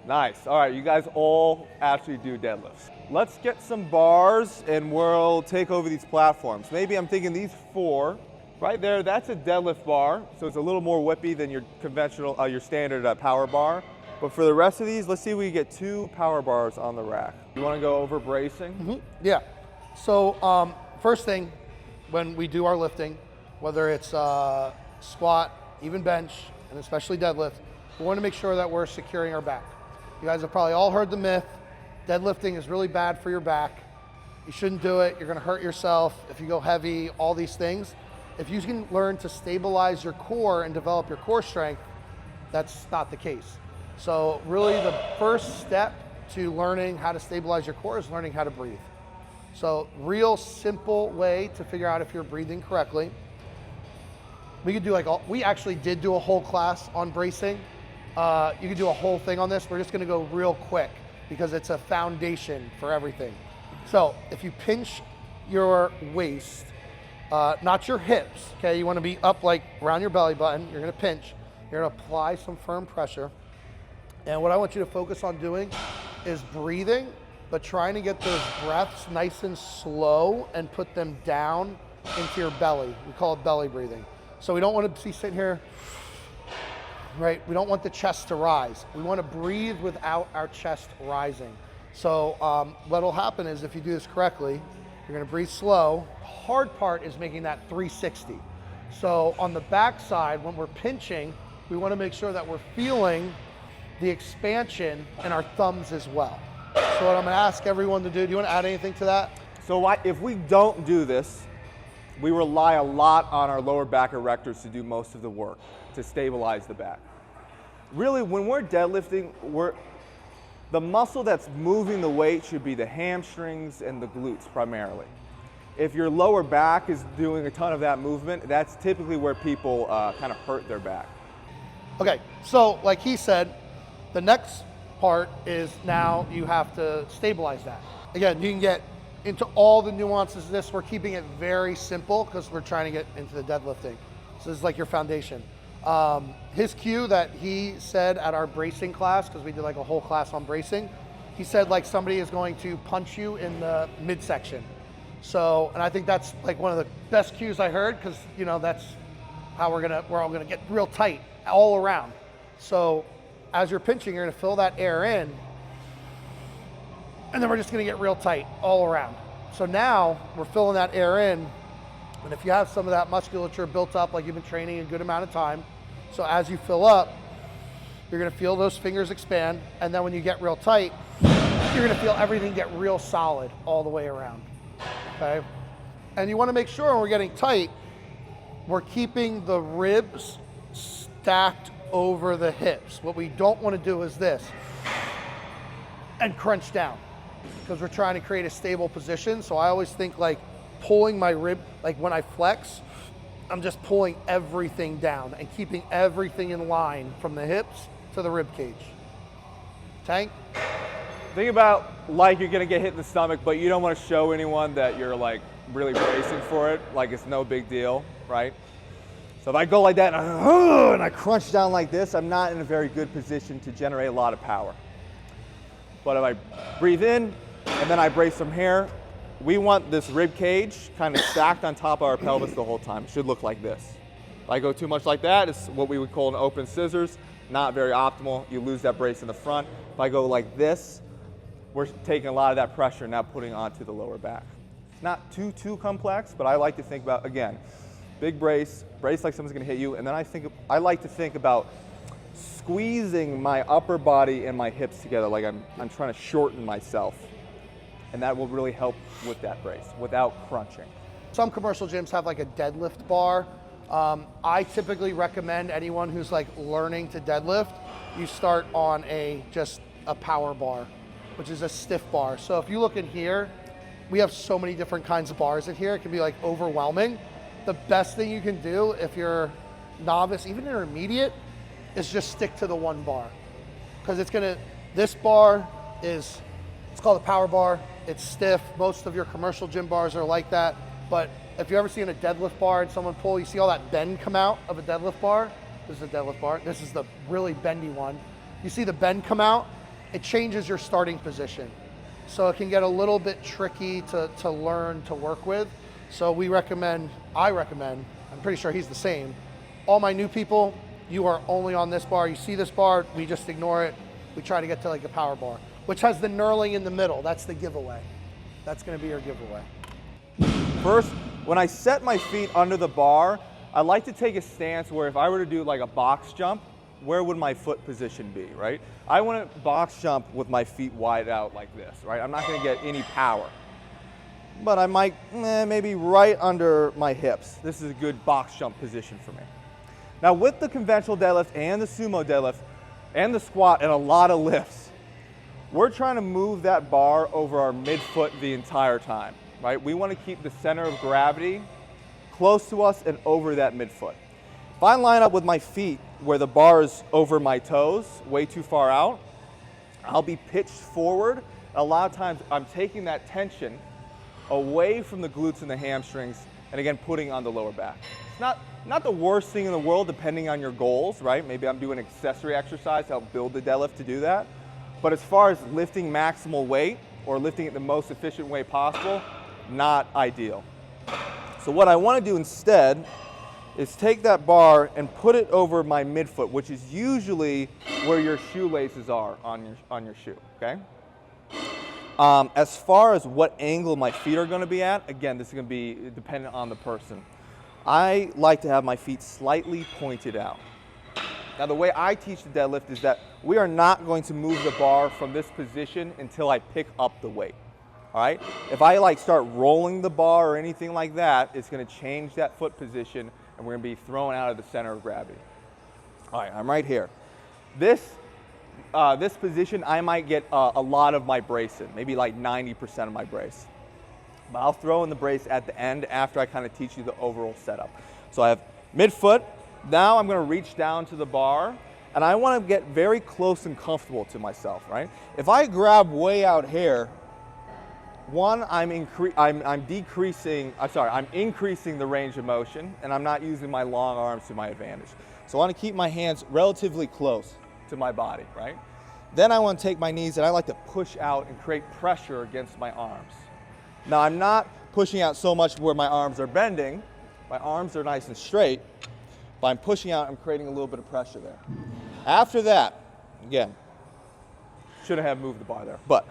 Nice. All right, you guys all actually do deadlifts. Let's get some bars and we'll take over these platforms. Maybe I'm thinking these 4. Right there, that's a deadlift bar, so it's a little more whippy than your conventional, your standard power bar. But for the rest of these, let's see if we can get 2 power bars on the rack. You wanna go over bracing? Mm-hmm. Yeah. So first thing, when we do our lifting, whether it's squat, even bench, and especially deadlift, we wanna make sure that we're securing our back. You guys have probably all heard the myth, deadlifting is really bad for your back. You shouldn't do it, you're gonna hurt yourself if you go heavy, all these things. If you can learn to stabilize your core and develop your core strength, that's not the case. So really the first step to learning how to stabilize your core is learning how to breathe. So real simple way to figure out if you're breathing correctly. We could do we actually did do a whole class on bracing. You could do a whole thing on this. We're just gonna go real quick because it's a foundation for everything. So if you pinch your waist, not your hips, okay? You wanna be up like around your belly button. You're gonna pinch. You're gonna apply some firm pressure. And what I want you to focus on doing is breathing, but trying to get those breaths nice and slow and put them down into your belly. We call it belly breathing. So we don't want to be sitting here, right? We don't want the chest to rise. We want to breathe without our chest rising. So what'll happen is if you do this correctly, you're gonna breathe slow. The hard part is making that 360. So on the back side, when we're pinching, we wanna make sure that we're feeling the expansion in our thumbs as well. So what I'm gonna ask everyone to do you wanna add anything to that? So if we don't do this, we rely a lot on our lower back erectors to do most of the work, to stabilize the back. Really, when we're deadlifting, the muscle that's moving the weight should be the hamstrings and the glutes primarily. If your lower back is doing a ton of that movement, that's typically where people kind of hurt their back. Okay, so like he said, the next part is now you have to stabilize that. Again, you can get into all the nuances of this. We're keeping it very simple because we're trying to get into the deadlifting. So this is like your foundation. His cue that he said at our bracing class, because we did like a whole class on bracing, he said like somebody is going to punch you in the midsection. So, and I think that's like one of the best cues I heard because you know that's how we're all gonna get real tight all around. So as you're pinching, you're gonna fill that air in, and then we're just gonna get real tight all around. So now we're filling that air in, and if you have some of that musculature built up, like you've been training a good amount of time, so as you fill up, you're gonna feel those fingers expand, and then when you get real tight, you're gonna feel everything get real solid all the way around, okay? And you wanna make sure when we're getting tight, we're keeping the ribs stacked over the hips. What we don't wanna do is this, and crunch down, because we're trying to create a stable position. So I always think like pulling my rib, like when I flex, I'm just pulling everything down and keeping everything in line from the hips to the rib cage. Tank? Think about like you're gonna get hit in the stomach, but you don't wanna show anyone that you're like really bracing for it, like it's no big deal, right? So if I go like that and I crunch down like this, I'm not in a very good position to generate a lot of power. But if I breathe in and then I brace from here, we want this rib cage kind of stacked on top of our pelvis the whole time. It should look like this. If I go too much like that, it's what we would call an open scissors. Not very optimal. You lose that brace in the front. If I go like this, we're taking a lot of that pressure now putting onto the lower back. It's not too complex, but I like to think about, again, big brace like someone's gonna hit you, and then I like to think about squeezing my upper body and my hips together like I'm trying to shorten myself. And that will really help with that brace without crunching. Some commercial gyms have like a deadlift bar. I typically recommend anyone who's like learning to deadlift, you start on just a power bar, which is a stiff bar. So if you look in here, we have so many different kinds of bars in here. It can be like overwhelming. The best thing you can do if you're novice, even intermediate, is just stick to the one bar. Because this bar it's called a power bar. It's stiff. Most of your commercial gym bars are like that. But if you've ever seen a deadlift bar and someone pull, you see all that bend come out of a deadlift bar? This is a deadlift bar. This is the really bendy one. You see the bend come out? it changes your starting position. So it can get a little bit tricky to learn to work with. So I recommend, I'm pretty sure he's the same. All my new people, you are only on this bar. You see this bar, we just ignore it. We try to get to like a power bar, which has the knurling in the middle. That's the giveaway. That's gonna be your giveaway. First, when I set my feet under the bar, I like to take a stance where if I were to do like a box jump, where would my foot position be, right? I want to box jump with my feet wide out like this, right? I'm not going to get any power. But I might maybe right under my hips. This is a good box jump position for me. Now with the conventional deadlift and the sumo deadlift and the squat and a lot of lifts, we're trying to move that bar over our midfoot the entire time, right? We want to keep the center of gravity close to us and over that midfoot. If I line up with my feet where the bar is over my toes, way too far out, I'll be pitched forward. A lot of times I'm taking that tension away from the glutes and the hamstrings and again putting on the lower back. It's not the worst thing in the world depending on your goals, right? Maybe I'm doing accessory exercise to help build the deadlift to do that. But as far as lifting maximal weight or lifting it the most efficient way possible, not ideal. So what I want to do instead is take that bar and put it over my midfoot, which is usually where your shoelaces are on your shoe, okay? As far as what angle my feet are going to be at, again, this is going to be dependent on the person. I like to have my feet slightly pointed out. Now the way I teach the deadlift is that we are not going to move the bar from this position until I pick up the weight. All right? If I like start rolling the bar or anything like that, it's going to change that foot position and we're going to be thrown out of the center of gravity. All right, I'm right here. This position, I might get a lot of my brace in, maybe like 90% of my brace. But I'll throw in the brace at the end after I kind of teach you the overall setup. So I have midfoot. Now I'm going to reach down to the bar and I want to get very close and comfortable to myself, right? If I grab way out here, one, I'm increasing the range of motion and I'm not using my long arms to my advantage. So I want to keep my hands relatively close to my body, right? Then I want to take my knees and I like to push out and create pressure against my arms. Now I'm not pushing out so much where my arms are bending. My arms are nice and straight, but I'm pushing out and creating a little bit of pressure there. After that, again, shouldn't have moved the bar there, but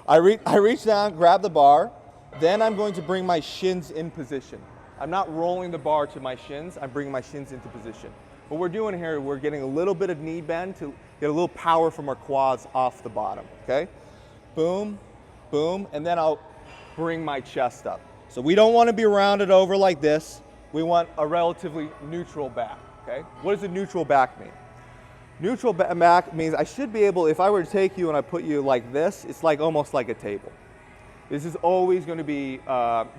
I reach down, grab the bar, then I'm going to bring my shins in position. I'm not rolling the bar to my shins, I'm bringing my shins into position. What we're doing here, we're getting a little bit of knee bend to get a little power from our quads off the bottom, okay? Boom, boom, and then I'll bring my chest up. So we don't want to be rounded over like this. We want a relatively neutral back, okay? What does a neutral back mean? Neutral back means I should be able, if I were to take you and I put you like this, it's like almost like a table. This is always going to be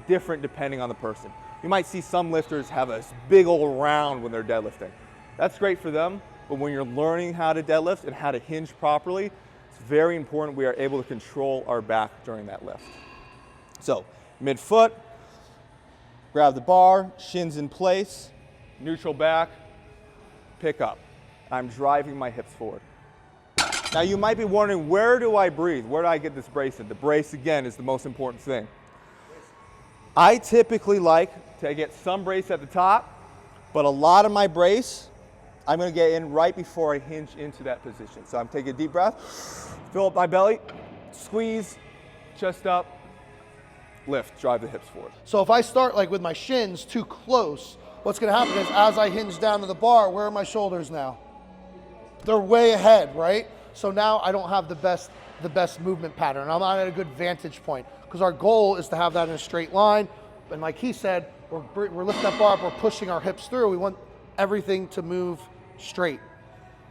different depending on the person. You might see some lifters have a big old round when they're deadlifting. That's great for them, but when you're learning how to deadlift and how to hinge properly, it's very important we are able to control our back during that lift. So, midfoot, grab the bar, shins in place, neutral back, pick up. I'm driving my hips forward. Now you might be wondering, where do I breathe? Where do I get this brace in? The brace, again, is the most important thing. I typically like to get some brace at the top, but a lot of my brace, I'm going to get in right before I hinge into that position. So I'm taking a deep breath, fill up my belly, squeeze, chest up, lift, drive the hips forward. So if I start like with my shins too close, what's going to happen is as I hinge down to the bar, where are my shoulders now? They're way ahead, right? So now I don't have the best movement pattern. I'm not at a good vantage point because our goal is to have that in a straight line. And like he said, we're lifting that bar up, we're pushing our hips through. We want everything to move straight,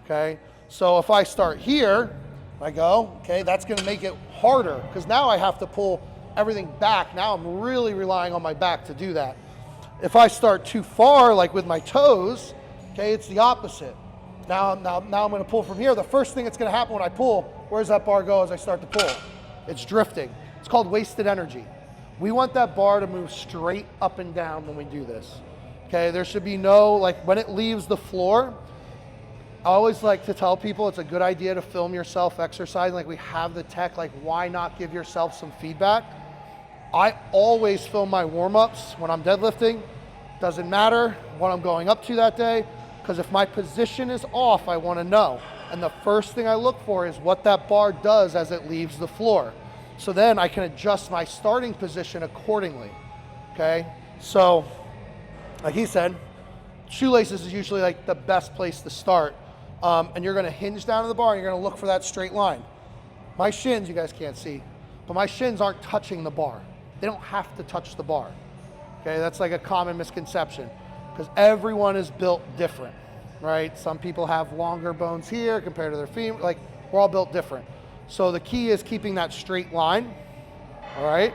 okay? So if I start here, I go, okay, that's gonna make it harder because now I have to pull everything back. Now I'm really relying on my back to do that. If I start too far, like with my toes, okay, it's the opposite. Now I'm gonna pull from here. The first thing that's gonna happen when I pull, where's that bar go as I start to pull? It's drifting. It's called wasted energy. We want that bar to move straight up and down when we do this. Okay, there should be no, like when it leaves the floor, I always like to tell people it's a good idea to film yourself exercising. Like, we have the tech, like, why not give yourself some feedback? I always film my warm-ups when I'm deadlifting. Doesn't matter what I'm going up to that day, because if my position is off, I want to know. And the first thing I look for is what that bar does as it leaves the floor. So then I can adjust my starting position accordingly, okay? So, like he said, shoelaces is usually like the best place to start. And you're gonna hinge down to the bar and you're gonna look for that straight line. My shins, you guys can't see, but my shins aren't touching the bar. They don't have to touch the bar, okay? That's like a common misconception, because everyone is built different, right? Some people have longer bones here compared to their femur, like, we're all built different. So the key is keeping that straight line, all right?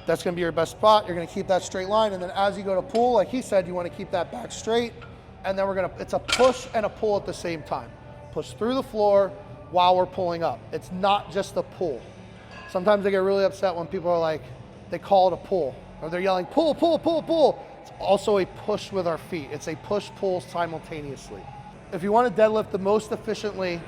That's gonna be your best spot. You're gonna keep that straight line, and then as you go to pull, like he said, you wanna keep that back straight, and then it's a push and a pull at the same time. Push through the floor while we're pulling up. It's not just a pull. Sometimes I get really upset when people are like, they call it a pull, or they're yelling, pull, pull, pull, pull. It's also a push with our feet. It's a push-pull simultaneously. If you wanna deadlift the most efficiently,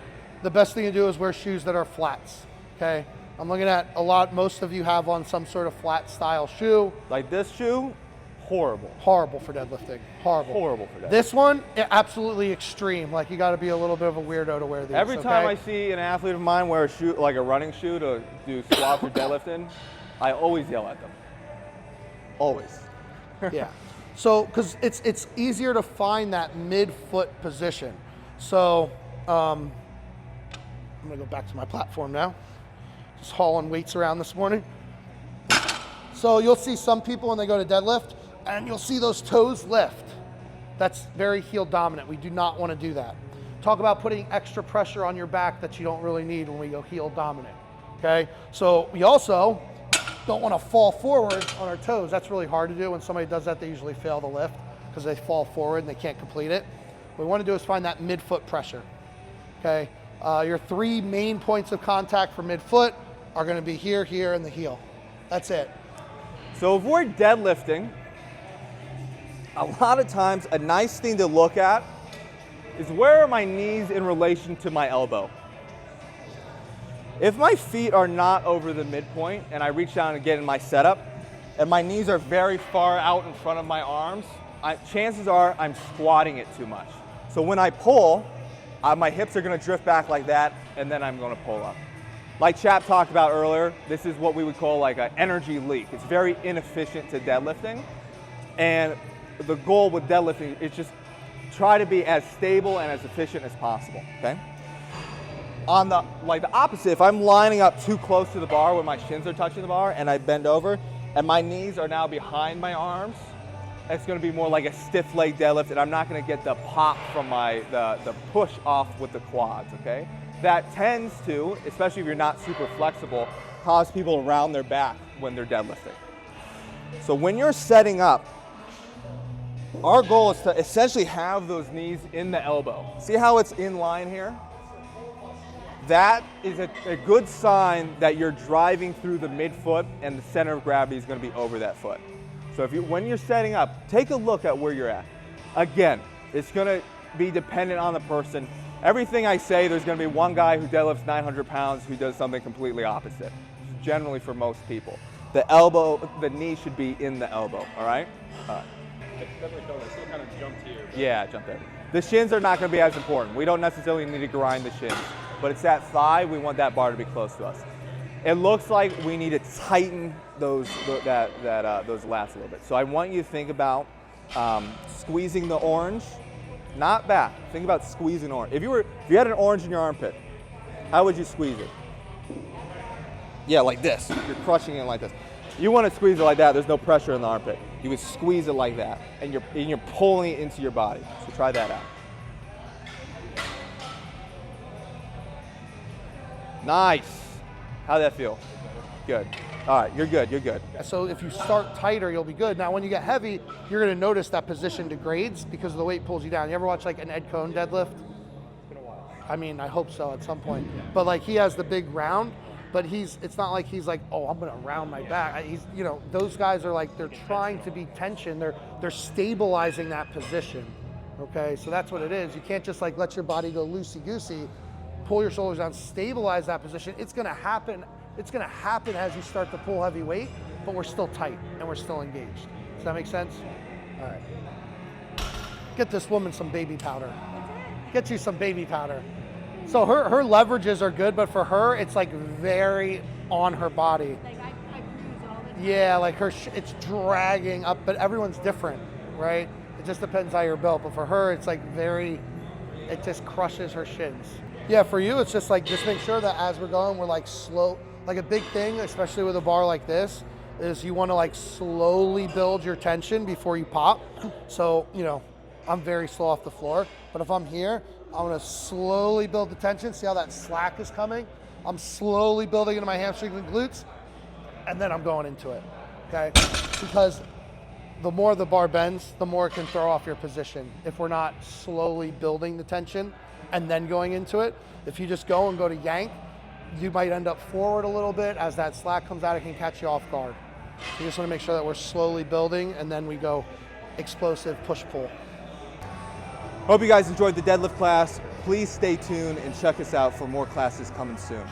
the best thing to do is wear shoes that are flats, okay? I'm looking at most of you have on some sort of flat style shoe. Like this shoe, horrible. Horrible for deadlifting, horrible. Horrible for deadlifting. This one, absolutely extreme. Like, you gotta be a little bit of a weirdo to wear these. Every time I see an athlete of mine wear a shoe, like a running shoe to do squats or deadlifting, I always yell at them. Always. Yeah. So, because it's easier to find that mid-foot position. So, I'm gonna go back to my platform now. Just hauling weights around this morning. So you'll see some people when they go to deadlift, and you'll see those toes lift. That's very heel dominant. We do not want to do that. Talk about putting extra pressure on your back that you don't really need when we go heel dominant, okay? So we also don't want to fall forward on our toes. That's really hard to do. When somebody does that, they usually fail the lift because they fall forward and they can't complete it. What we want to do is find that mid-foot pressure, okay? Your 3 main points of contact for mid-foot are going to be here, here, and the heel. That's it. So if we're deadlifting, a lot of times a nice thing to look at is where are my knees in relation to my elbow. If my feet are not over the midpoint and I reach down and get in my setup, and my knees are very far out in front of my arms, chances are I'm squatting it too much. So when I pull, my hips are gonna drift back like that, and then I'm gonna pull up. Like Chap talked about earlier, this is what we would call like an energy leak. It's very inefficient to deadlifting. And the goal with deadlifting is just try to be as stable and as efficient as possible, okay? On the opposite, if I'm lining up too close to the bar where my shins are touching the bar and I bend over and my knees are now behind my arms, it's gonna be more like a stiff leg deadlift, and I'm not gonna get the pop from the push off with the quads, okay? That tends to, especially if you're not super flexible, cause people to round their back when they're deadlifting. So when you're setting up, our goal is to essentially have those knees in the elbow. See how it's in line here? That is a good sign that you're driving through the midfoot and the center of gravity is gonna be over that foot. So when you're setting up, take a look at where you're at. Again, it's gonna be dependent on the person. Everything I say, there's gonna be one guy who deadlifts 900 pounds who does something completely opposite, generally for most people. The knee should be in the elbow, all right? I definitely felt I still kind of jumped here. Yeah, jump there. The shins are not gonna be as important. We don't necessarily need to grind the shins, but it's that thigh, we want that bar to be close to us. It looks like we need to tighten those lats a little bit. So I want you to think about squeezing the orange, not back. Think about squeezing orange. If you had an orange in your armpit, how would you squeeze it? Yeah, like this. You're crushing it like this. You want to squeeze it like that. There's no pressure in the armpit. You would squeeze it like that, and you're pulling it into your body. So try that out. Nice. How'd that feel? Good. All right, you're good, you're good. So if you start tighter, you'll be good. Now, when you get heavy, you're gonna notice that position degrades because the weight pulls you down. You ever watch like an Ed Cohn deadlift? It's been a while. I mean, I hope so at some point. But like, he has the big round, but it's not like he's like, oh, I'm gonna round my back. Those guys are like, they're trying to be tension. They're stabilizing that position, Okay, so that's what it is. You can't just like let your body go loosey-goosey, pull your shoulders down, stabilize that position. It's gonna happen. It's gonna happen as you start to pull heavy weight, but we're still tight and we're still engaged. Does that make sense? All right. Get this woman some baby powder. Get you some baby powder. So her leverages are good, but for her, it's like very on her body. Like I bruise all the time. Yeah, like it's dragging up, but everyone's different, right? It just depends how you're built. But for her, it's like it just crushes her shins. Yeah, for you, it's just like, just make sure that as we're going, we're like slow. Like a big thing, especially with a bar like this, is you want to like slowly build your tension before you pop. So, you know, I'm very slow off the floor, but if I'm here, I'm gonna slowly build the tension. See how that slack is coming? I'm slowly building into my hamstrings and glutes, and then I'm going into it, okay? Because the more the bar bends, the more it can throw off your position. If we're not slowly building the tension and then going into it, if you just go to yank, you might end up forward a little bit. As that slack comes out, it can catch you off guard. You just wanna make sure that we're slowly building, and then we go explosive push-pull. Hope you guys enjoyed the deadlift class. Please stay tuned and check us out for more classes coming soon.